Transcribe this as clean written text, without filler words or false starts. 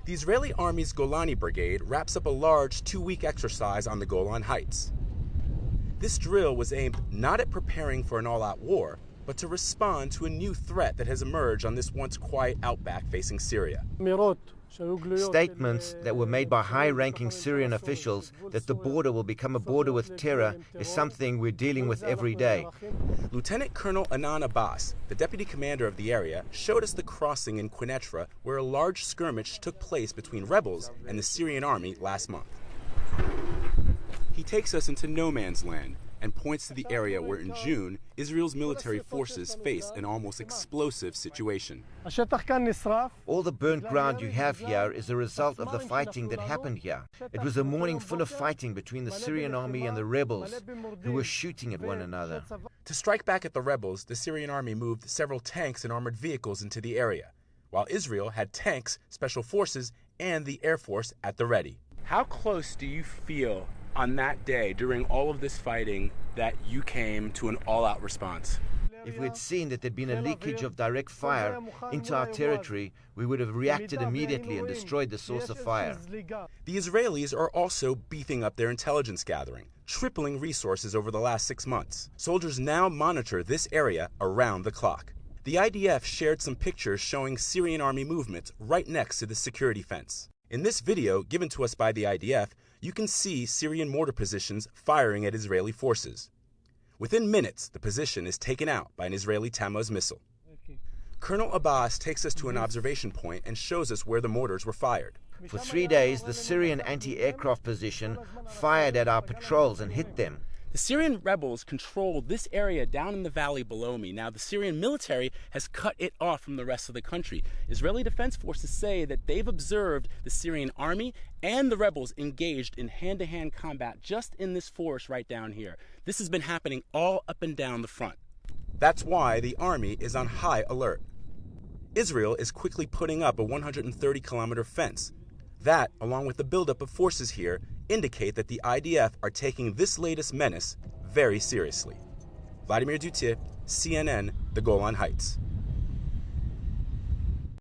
The Israeli Army's Golani Brigade wraps up a large 2-week exercise on the Golan Heights. This drill was aimed not at preparing for an all-out war, but to respond to a new threat that has emerged on this once quiet outback facing Syria. Statements that were made by high-ranking Syrian officials that the border will become a border with terror is something we're dealing with every day. Lieutenant Colonel Anan Abbas, the deputy commander of the area, showed us the crossing in Quneitra where a large skirmish took place between rebels and the Syrian army last month. He takes us into no man's land and points to the area where in June, Israel's military forces face an almost explosive situation. All the burnt ground you have here is a result of the fighting that happened here. It was a morning full of fighting between the Syrian army and the rebels who were shooting at one another. To strike back at the rebels, the Syrian army moved several tanks and armored vehicles into the area, while Israel had tanks, special forces, and the Air Force at the ready. How close do you feel on that day during all of this fighting that you came to an all-out response? If we'd seen that there'd been a leakage of direct fire into our territory, we would have reacted immediately and destroyed the source of fire. The Israelis are also beefing up their intelligence gathering, tripling resources over the last 6 months. Soldiers now monitor this area around the clock. The IDF shared some pictures showing Syrian army movements right next to the security fence. In this video given to us by the IDF, you can see Syrian mortar positions firing at Israeli forces. Within minutes, the position is taken out by an Israeli Tammuz missile. Colonel Abbas takes us to an observation point and shows us where the mortars were fired. For 3 days, the Syrian anti-aircraft position fired at our patrols and hit them. The Syrian rebels control this area down in the valley below me. Now, the Syrian military has cut it off from the rest of the country. Israeli defense forces say that they've observed the Syrian army and the rebels engaged in hand-to-hand combat just in this forest right down here. This has been happening all up and down the front. That's why the army is on high alert. Israel is quickly putting up a 130-kilometer fence. That, along with the buildup of forces here, indicate that the IDF are taking this latest menace very seriously. Vladimir Duthier, CNN, the Golan Heights.